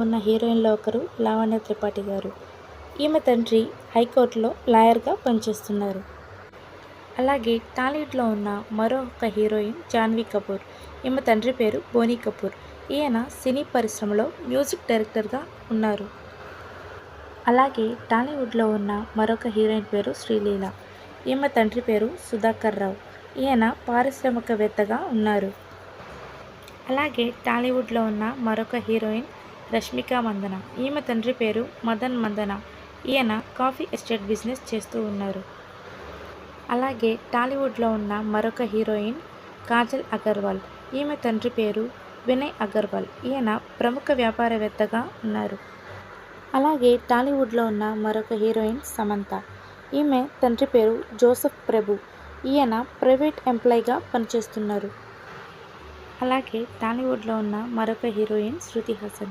ఉన్న హీరోయిన్లో ఒకరు లావణ్య త్రిపాఠి గారు. ఈమె తండ్రి హైకోర్టులో లాయర్గా పనిచేస్తున్నారు. అలాగే టాలీవుడ్లో ఉన్న మరో ఒక హీరోయిన్ జాన్వీ కపూర్. ఈమె తండ్రి పేరు బోనీ కపూర్. ఈయన సినీ పరిశ్రమలో మ్యూజిక్ డైరెక్టర్గా ఉన్నారు. అలాగే టాలీవుడ్లో ఉన్న మరొక హీరోయిన్ పేరు శ్రీలీల. ఈమె తండ్రి పేరు సుధాకర్ రావు. ఈయన పారిశ్రామికవేత్తగా ఉన్నారు. అలాగే టాలీవుడ్లో ఉన్న మరొక హీరోయిన్ రష్మిక మందన. ఈమె తండ్రి పేరు మదన్ మందన. ఈయన కాఫీ ఎస్టేట్ బిజినెస్ చేస్తూ ఉన్నారు. అలాగే టాలీవుడ్లో ఉన్న మరొక హీరోయిన్ కాజల్ అగర్వాల్. ఈమె తండ్రి పేరు వినయ్ అగర్వాల్. ఈయన ప్రముఖ వ్యాపారవేత్తగా ఉన్నారు. అలాగే టాలీవుడ్లో ఉన్న మరొక హీరోయిన్ సమంత. ఈమె తండ్రి పేరు జోసెఫ్ ప్రభు. ఈయన ప్రైవేట్ ఎంప్లాయీగా పనిచేస్తున్నారు. అలాగే టాలీవుడ్లో ఉన్న మరొక హీరోయిన్ శృతి హాసన్.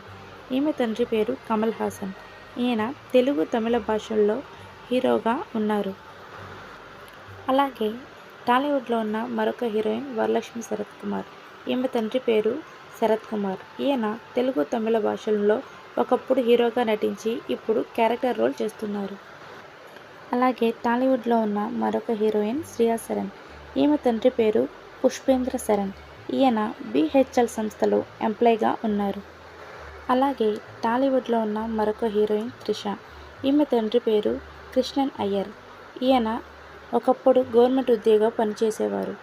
ఈమె తండ్రి పేరు కమల్ హాసన్. ఈయన తెలుగు తమిళ భాషల్లో హీరోగా ఉన్నారు. అలాగే టాలీవుడ్లో ఉన్న మరొక హీరోయిన్ వరలక్ష్మి శరత్ కుమార్. ఈమె తండ్రి పేరు శరత్ కుమార్. ఈయన తెలుగు తమిళ భాషల్లో ఒకప్పుడు హీరోగా నటించి ఇప్పుడు క్యారెక్టర్ రోల్ చేస్తున్నారు. అలాగే టాలీవుడ్లో ఉన్న మరొక హీరోయిన్ శ్రియా శరణ్. ఈమె తండ్రి పేరు పుష్పేంద్ర శరణ్. ఈయన BHL సంస్థలో ఎంప్లాయీగా ఉన్నారు. అలాగే టాలీవుడ్లో ఉన్న మరొక హీరోయిన్ త్రిష. ఈమె తండ్రి పేరు కృష్ణన్ అయ్యర్. ఈయన ఒకప్పుడు గవర్నమెంట్ ఉద్యోగిగా పనిచేసేవారు.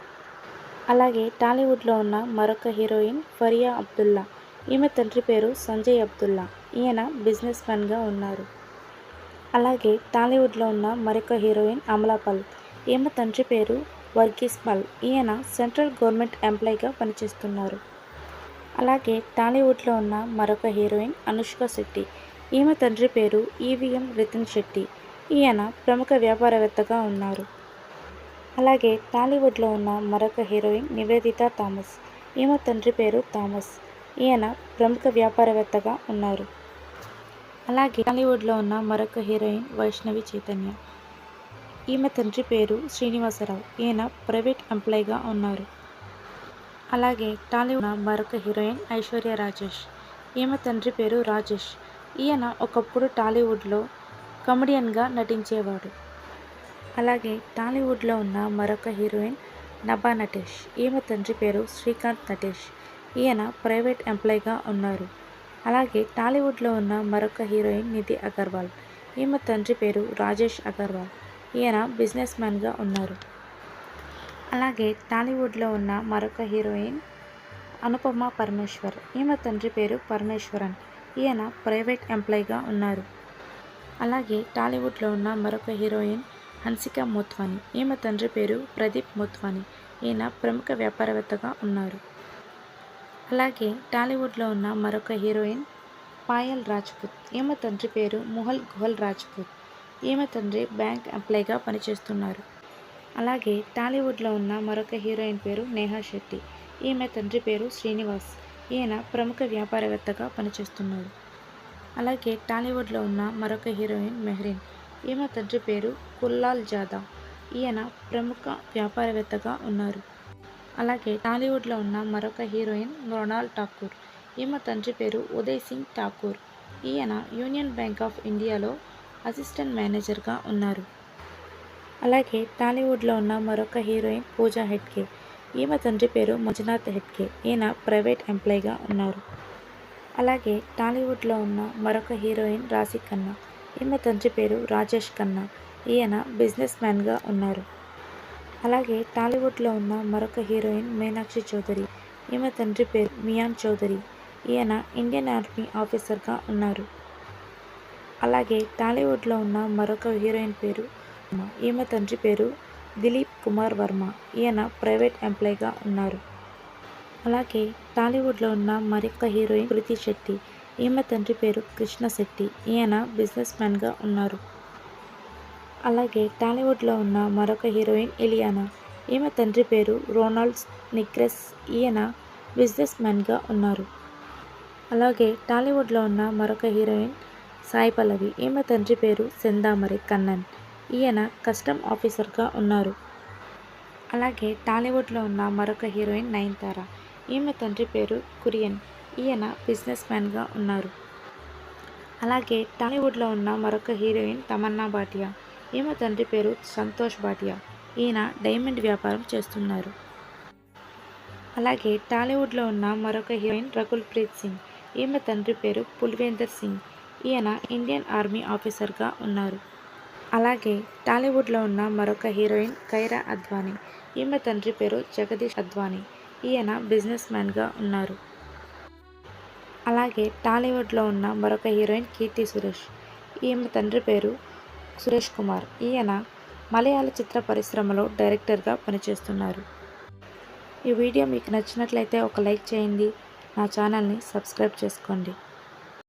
అలాగే టాలీవుడ్లో ఉన్న మరొక హీరోయిన్ ఫరియా అబ్దుల్లా. ఈమె తండ్రి పేరు సంజయ్ అబ్దుల్లా. ఈయన బిజినెస్ మ్యాన్గా ఉన్నారు. అలాగే టాలీవుడ్లో ఉన్న మరొక హీరోయిన్ అమలా పాల్. ఈమె తండ్రి పేరు వర్గీస్ పాల్. ఈయన సెంట్రల్ గవర్నమెంట్ ఎంప్లాయీగా పనిచేస్తున్నారు. అలాగే టాలీవుడ్లో ఉన్న మరొక హీరోయిన్ అనుష్క శెట్టి. ఈమె తండ్రి పేరు EVM రితన్ శెట్టి. ఈయన ప్రముఖ వ్యాపారవేత్తగా ఉన్నారు. అలాగే టాలీవుడ్లో ఉన్న మరొక హీరోయిన్ నివేదిత థామస్. ఈమె తండ్రి పేరు థామస్. ఈయన ప్రముఖ వ్యాపారవేత్తగా ఉన్నారు. అలాగే టాలీవుడ్లో ఉన్న మరొక హీరోయిన్ వైష్ణవి చైతన్య. ఈమె తండ్రి పేరు శ్రీనివాసరావు. ఈయన ప్రైవేట్ ఎంప్లాయీగా ఉన్నారు. అలాగే టాలీవుడ్ మరొక హీరోయిన్ ఐశ్వర్య రాజేష్. ఈమె తండ్రి పేరు రాజేష్. ఈయన ఒకప్పుడు టాలీవుడ్లో కమెడియన్గా నటించేవాడు. అలాగే టాలీవుడ్లో ఉన్న మరొక హీరోయిన్ నభా నటేష్. ఈమె తండ్రి పేరు శ్రీకాంత్ నటేష్. ఈయన ప్రైవేట్ ఎంప్లాయీగా ఉన్నారు. అలాగే టాలీవుడ్లో ఉన్న మరొక హీరోయిన్ నిధి అగర్వాల్. ఈమె తండ్రి పేరు రాజేష్ అగర్వాల్. ఈయన బిజినెస్ మ్యాన్గా ఉన్నారు. అలాగే టాలీవుడ్లో ఉన్న మరొక హీరోయిన్ అనుపమ పరమేశ్వర్. ఈమె తండ్రి పేరు పరమేశ్వరన్. ఈయన ప్రైవేట్ ఎంప్లాయీగా ఉన్నారు. అలాగే టాలీవుడ్లో ఉన్న మరొక హీరోయిన్ హన్సిక మోత్వాని. ఈమె తండ్రి పేరు ప్రదీప్ మోత్వాని. ఈయన ప్రముఖ వ్యాపారవేత్తగా ఉన్నారు. అలాగే టాలీవుడ్లో ఉన్న మరొక హీరోయిన్ పాయల్ రాజ్పుత్. ఈమె తండ్రి పేరు ముహల్ గుహల్ రాజ్పుత్. ఈమె తండ్రి బ్యాంక్ ఎంప్లాయీగా పనిచేస్తున్నారు. అలాగే టాలీవుడ్లో ఉన్న మరొక హీరోయిన్ పేరు నేహా శెట్టి. ఈమె తండ్రి పేరు శ్రీనివాస్. ఈయన ప్రముఖ వ్యాపారవేత్తగా పనిచేస్తున్నారు. అలాగే టాలీవుడ్లో ఉన్న మరొక హీరోయిన్ మెహ్రీన్. ఈమె తండ్రి పేరు కుల్లాల్ జాదా. ఈయన ప్రముఖ వ్యాపారవేత్తగా ఉన్నారు. అలాగే టాలీవుడ్లో ఉన్న మరొక హీరోయిన్ మృణాల్ ఠాకూర్. ఈమె తండ్రి పేరు ఉదయ్ సింగ్ ఠాకూర్. ఈయన యూనియన్ బ్యాంక్ ఆఫ్ ఇండియాలో అసిస్టెంట్ మేనేజర్గా ఉన్నారు. అలాగే టాలీవుడ్లో ఉన్న మరొక హీరోయిన్ పూజా హెగ్డే. ఈమె తండ్రి పేరు మంజునాథ్ హెగ్డే. ఈయన ప్రైవేట్ ఎంప్లాయీగా ఉన్నారు. అలాగే టాలీవుడ్లో ఉన్న మరొక హీరోయిన్ రాశి ఖన్నా. ఈమె తండ్రి పేరు రాజేష్ ఖన్నా. ఈయన బిజినెస్ మ్యాన్గా ఉన్నారు. అలాగే టాలీవుడ్లో ఉన్న మరొక హీరోయిన్ మీనాక్షి చౌదరి. ఈమె తండ్రి పేరు మియాన్ చౌదరి. ఈయన ఇండియన్ ఆర్మీ ఆఫీసర్గా ఉన్నారు. అలాగే టాలీవుడ్లో ఉన్న మరొక హీరోయిన్ పేరు ఈమె తండ్రి పేరు దిలీప్ కుమార్ వర్మ. ఈయన ప్రైవేట్ ఎంప్లాయీగా ఉన్నారు. అలాగే టాలీవుడ్లో ఉన్న మరొక హీరోయిన్ కృతి శెట్టి. ఈమె తండ్రి పేరు కృష్ణ శెట్టి. ఈయన బిజినెస్ మ్యాన్గా ఉన్నారు. అలాగే టాలీవుడ్లో ఉన్న మరొక హీరోయిన్ ఇలియానా. ఈమె తండ్రి పేరు రోనాల్డ్ నిగ్రెస్. ఈయన బిజినెస్ మ్యాన్గా ఉన్నారు. అలాగే టాలీవుడ్లో ఉన్న మరొక హీరోయిన్ సాయి పల్లవి. ఈమె తండ్రి పేరు సెందామరి కన్నన్. ఈయన కస్టమ్ ఆఫీసర్గా ఉన్నారు. అలాగే టాలీవుడ్లో ఉన్న మరొక హీరోయిన్ నయనతార. ఈమె తండ్రి పేరు కురియన్. ఈయన బిజినెస్ మ్యాన్గా ఉన్నారు. అలాగే టాలీవుడ్లో ఉన్న మరొక హీరోయిన్ తమన్నా భాటియా. ఈమె తండ్రి పేరు సంతోష్ భాటియా. ఈయన డైమండ్ వ్యాపారం చేస్తున్నారు. అలాగే టాలీవుడ్లో ఉన్న మరొక హీరోయిన్ రకుల్ ప్రీత్ సింగ్. ఈమె తండ్రి పేరు పుల్వేందర్ సింగ్. ఈయన ఇండియన్ ఆర్మీ ఆఫీసర్గా ఉన్నారు. అలాగే టాలీవుడ్లో ఉన్న మరొక హీరోయిన్ కైరా అద్వానీ. ఈమె తండ్రి పేరు జగదీష్ అద్వానీ. ఈయన బిజినెస్ మ్యాన్గా ఉన్నారు. అలాగే టాలీవుడ్లో ఉన్న మరొక హీరోయిన్ కీర్తి సురేష్. ఈమె తండ్రి పేరు సురేష్ కుమార్. ఈయన మలయాళ చిత్ర పరిశ్రమలో డైరెక్టర్గా పనిచేస్తున్నారు. ఈ వీడియో మీకు నచ్చినట్లయితే ఒక లైక్ చేయండి. నా ఛానల్ని సబ్స్క్రైబ్ చేసుకోండి.